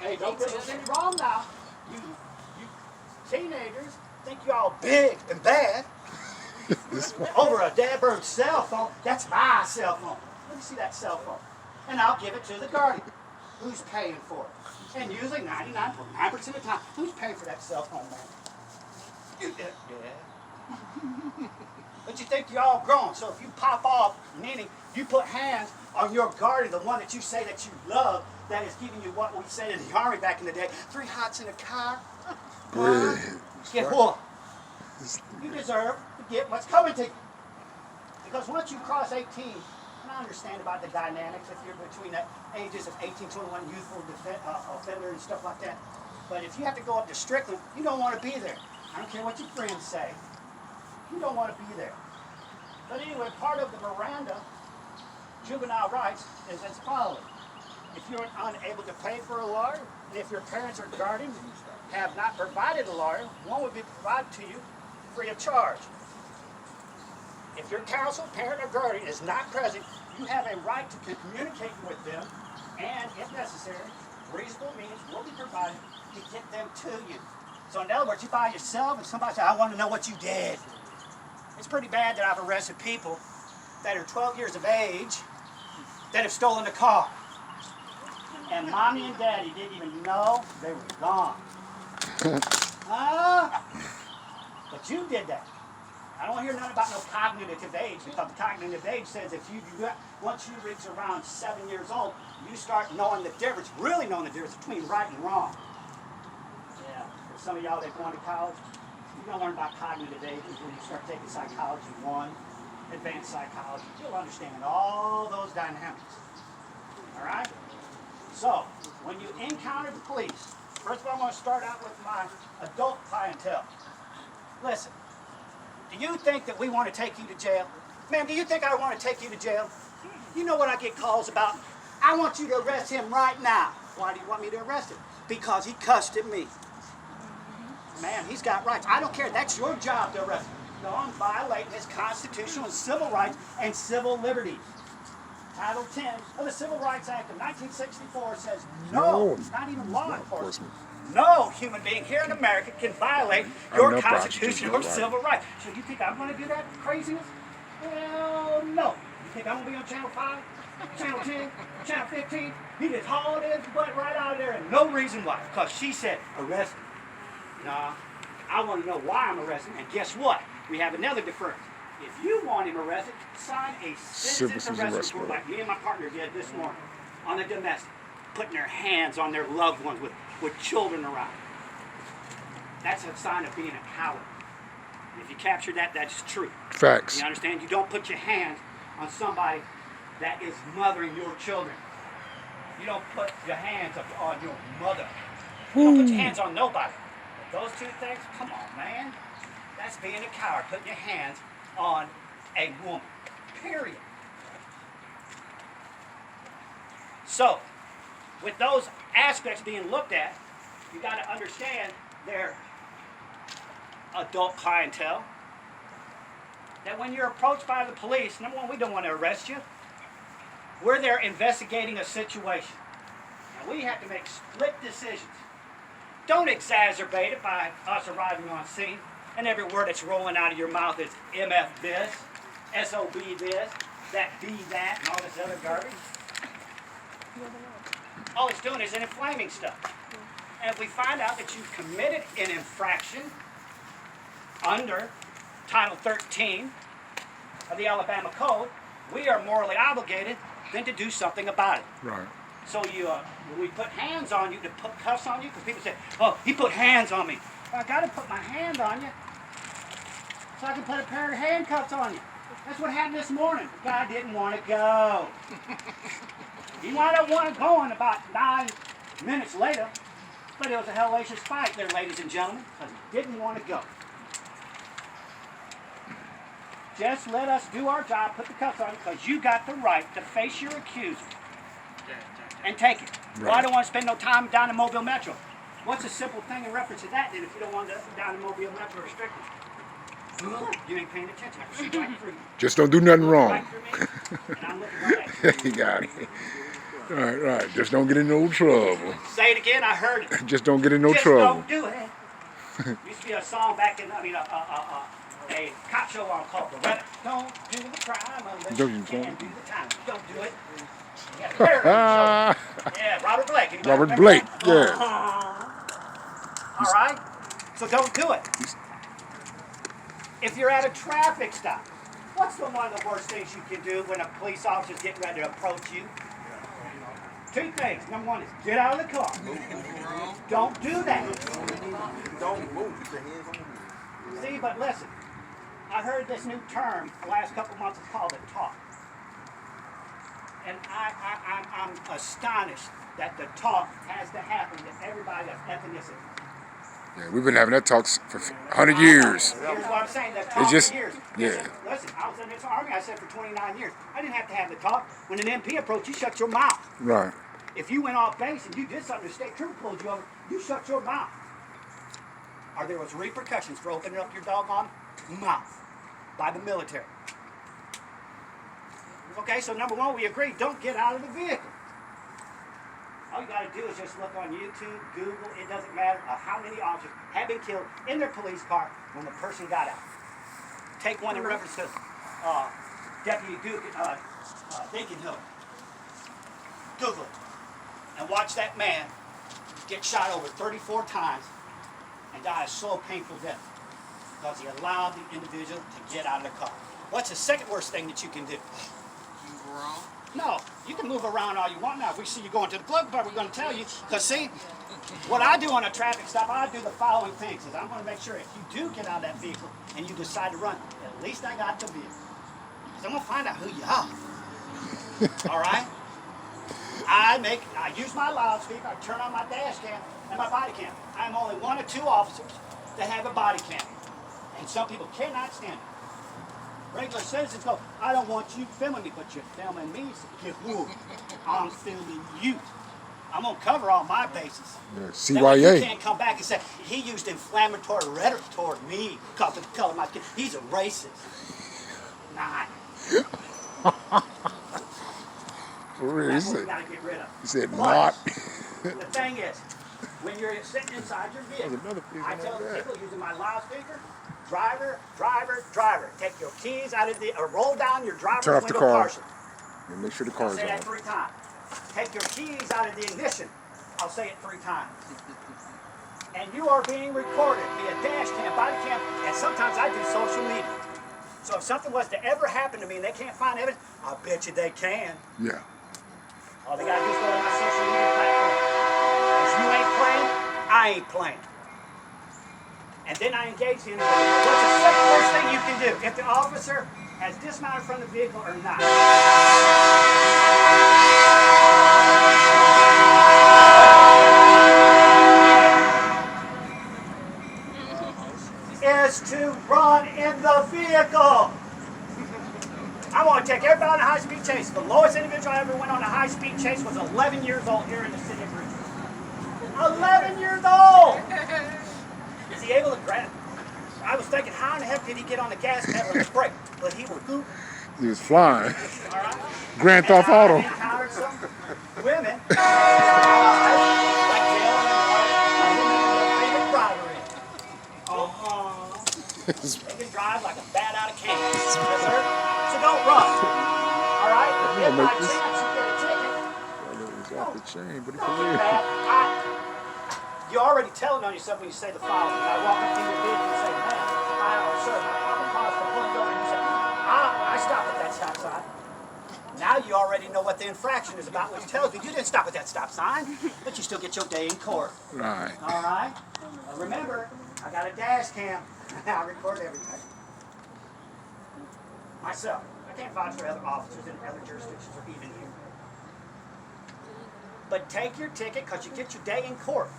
Hey, don't get anything wrong now. You teenagers think you all big and bad over a daggone cell phone. That's my cell phone. Let me see that cell phone. And I'll give it to the guardian. Who's paying for it? And usually 99.9% of the time, who's paying for that cell phone, man? You did. Yeah. But you think you're all grown, so if you pop off, meaning you put hands on your guardian, the one that you say that you love, that is giving you what we said in the Army back in the day, 3 hots in a car, get what? You deserve to get what's coming to you. Because once you cross 18, and I understand about the dynamics if you're between the ages of 18, 21, youthful offender and stuff like that. But if you have to go up to Strickland, you don't want to be there. I don't care what your friends say. You don't want to be there. But anyway, part of the Miranda juvenile rights is as follows. If you're unable to pay for a lawyer, and if your parents or guardians have not provided a lawyer, one would be provided to you free of charge. If your counsel, parent, or guardian is not present, you have a right to communicate with them, and if necessary, reasonable means will be provided to get them to you. So in other words, you by yourself and somebody says, I want to know what you did. It's pretty bad that I've arrested people that are 12 years of age that have stolen a car. And mommy and daddy didn't even know they were gone. But you did that. I don't want to hear nothing about no cognitive age, because the cognitive age says if once you reach around 7 years old, you start knowing the difference, really knowing the difference between right and wrong. Yeah, for some of y'all that go into college, you're going to learn about cognitive ages when you start taking Psychology 1, Advanced Psychology. You'll understand all those dynamics. All right? So, when you encounter the police, first of all, I'm going to start out with my adult clientele. Listen, do you think that we want to take you to jail? Ma'am, do you think I want to take you to jail? You know what I get calls about? I want you to arrest him right now. Why do you want me to arrest him? Because he cussed at me. Man, he's got rights. I don't care. That's your job to arrest him. No, I'm violating his constitutional and civil rights and civil liberties. Title 10 of the Civil Rights Act of 1964 says no, not even law enforcement. No human being here in America can violate your constitutional or civil rights. So you think I'm going to do that craziness? Well, no. You think I'm going to be on Channel 5, Channel 10, Channel 15? He just hauled his butt right out of there and no reason why. Because she said, arrest him. Nah, I want to know why I'm arresting. And guess what? We have another difference. If you want him arrested, sign a citizen's arrest report like me and my partner did this morning on the domestic, putting their hands on their loved ones with children around. That's a sign of being a coward. If you capture that, that's true. Facts. You understand? You don't put your hands on somebody that is mothering your children. You don't put your hands up on your mother. You don't put your hands on nobody. But those two things, come on, man. That's being a coward, putting your hands on a woman, period. So, with those aspects being looked at, you got to understand their adult clientele. That when you're approached by the police, number one, we don't want to arrest you. We're there investigating a situation. Now we have to make split decisions. Don't exacerbate it by us arriving on scene. And every word that's rolling out of your mouth is MF this, SOB this, that B that, and all this other garbage. All it's doing is inflaming stuff. And if we find out that you've committed an infraction under Title 13 of the Alabama Code, we are morally obligated then to do something about it. Right. So when we put hands on you, to put cuffs on you, because people say, oh, he put hands on me. Well, I got to put my hand on you so I can put a pair of handcuffs on you. That's what happened this morning. The guy didn't want to go. He wound up going about 9 minutes later, but it was a hellacious fight there, ladies and gentlemen, because he didn't want to go. Just let us do our job, put the cuffs on, because you got the right to face your accuser and take it. Right. Well, I don't want to spend no time down in Mobile Metro. What's a simple thing in reference to that, then, if you don't want to down in Mobile Metro restricted? You ain't paying attention. I can see right through you. Just don't do nothing wrong. Right through me, and I'm looking right at you. You got it. Right. Just don't get in no trouble. Say it again, I heard it. Just don't get in no Just trouble. don't do it. Used to be a song back in, a cop show on called Beretta. Don't do the crime unless you can do the time. Don't do it. You got a parody show. Yeah, Robert Blake. Anybody Robert Blake, that? yeah. All right? So don't do it. If you're at a traffic stop, what's one of the worst things you can do when a police officer's getting ready to approach you? Two things. Number one is get out of the car. Don't do that. Don't move. See, but listen. I heard this new term the last couple months. It's called a talk. And I'm astonished that the talk has to happen to everybody that's ethnicity. Yeah, we've been having that talks for 100 years. Here's what I'm saying, that talk just, for years. yeah. Listen, I was in this army, I said, for 29 years. I didn't have to have the talk. When an MP approached, you shut your mouth. Right. If you went off base and you did something, the state trooper pulled you over, you shut your mouth. Or there was repercussions for opening up your doggone mouth by the military. Okay, so number one, we agree, don't get out of the vehicle. All you got to do is just look on YouTube, Google, it doesn't matter how many officers have been killed in their police car when the person got out. Take one in reference to Deputy Dinkinhill. Google it. And watch that man get shot over 34 times and die a slow, painful death because he allowed the individual to get out of the car. What's the second worst thing that you can do? No, you can move around all you want now. If we see you going to the glove bar, we're going to tell you. Because see, what I do on a traffic stop, I do the following things. Is I'm going to make sure if you do get out of that vehicle and you decide to run, at least I got the vehicle. Because I'm going to find out who you are. All right? I use my loudspeaker, I turn on my dash cam and my body cam. I'm only one or two officers that have a body cam. And some people cannot stand it. Regular citizens go, I don't want you filming me, but you're filming me, so I'm filming you. I'm going to cover all my bases. Yeah, CYA. You can't come back and say, he used inflammatory rhetoric toward me because of the color of my skin. He's a racist. Nah. That's what we got to get rid of. He said but not. The thing is, when you're sitting inside your vehicle, I tell the people using my loudspeaker, driver, driver, driver. Take your keys out of the, or roll down your driver's turn off window the car. partially. And make sure the car's I'll say that on. 3 times. Take your keys out of the ignition. I'll say it 3 times. And you are being recorded via dash cam, body cam, and sometimes I do social media. So if something was to ever happen to me and they can't find evidence, I bet you they can. Yeah. All they got to do is go to my social media platform. If you ain't playing, I ain't playing. And then I engage in what's the second worst thing you can do if the officer has dismounted from the vehicle or not. Is to run in the vehicle. I want to take everybody on a high-speed chase. The lowest individual I ever went on a high-speed chase was 11 years old here in the city of Richmond. 11 years old! Is he able to grab? I was thinking, how in the heck did he get on the gas pedal and the brake? But he was goop. He was flying. All right? Grand Theft Auto. I encountered some women like favorite driver in. They can drive like a bat out of can. Yes, sir? So don't run. All right? If by chance you get a ticket, Off the chain, but don't be bad. You're already telling on yourself when you say the following. I walk up to your vehicle and say, man, sir, I'm cause for pulling you over. And you say, I stopped at that stop sign. Now you already know what the infraction is about, which tells me you didn't stop at that stop sign, but you still get your day in court. Right. All right? Now remember, I got a dash cam. I record everything. Myself. I can't vouch for other officers in other jurisdictions or even here. But take your ticket because you get your day in court.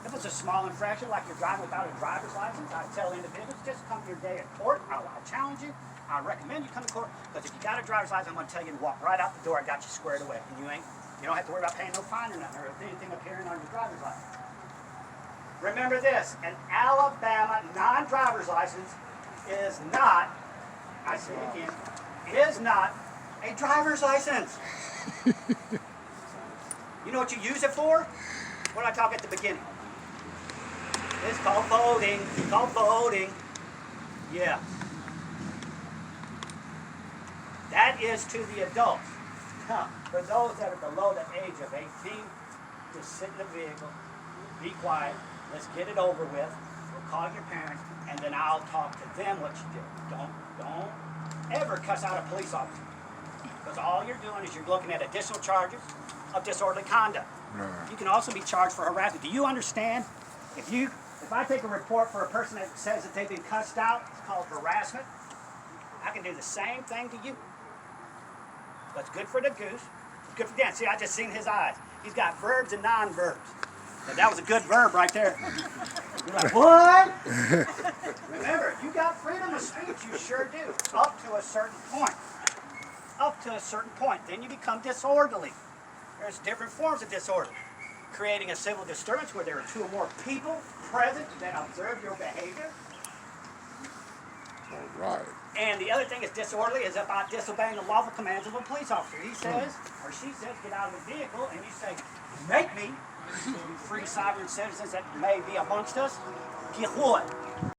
If it's a small infraction, like you're driving without a driver's license, I tell individuals, just come to your day in court. I'll challenge you. I recommend you come to court because if you got a driver's license, I'm going to tell you to walk right out the door. I got you squared away. And you don't have to worry about paying no fine or nothing or anything appearing on your driver's license. Remember this, an Alabama non-driver's license is not, I say it again, is not a driver's license. You know what you use it for? What did I talk at the beginning? It's called voting. It's called voting. Yeah. That is to the adults. Now, for those that are below the age of 18, just sit in the vehicle, be quiet, let's get it over with. We'll call your parents, and then I'll talk to them what you did. Don't ever cuss out a police officer. Because all you're doing is you're looking at additional charges of disorderly conduct. Right. You can also be charged for harassment. Do you understand? If I take a report for a person that says that they've been cussed out, it's called harassment. I can do the same thing to you. What's good for the goose, it's good for Dan. See, I just seen his eyes. He's got verbs and non-verbs. Now, that was a good verb right there. You're like, what? Remember, you got freedom of speech. You sure do. Up to a certain point. Up to a certain point. Then you become disorderly. There's different forms of disorder. Creating a civil disturbance where there are two or more people present that observe your behavior. All right. And the other thing is disorderly is about disobeying the lawful commands of a police officer. He says, or she says, get out of the vehicle, and you say, make me, you free sovereign citizens that may be amongst us, get what?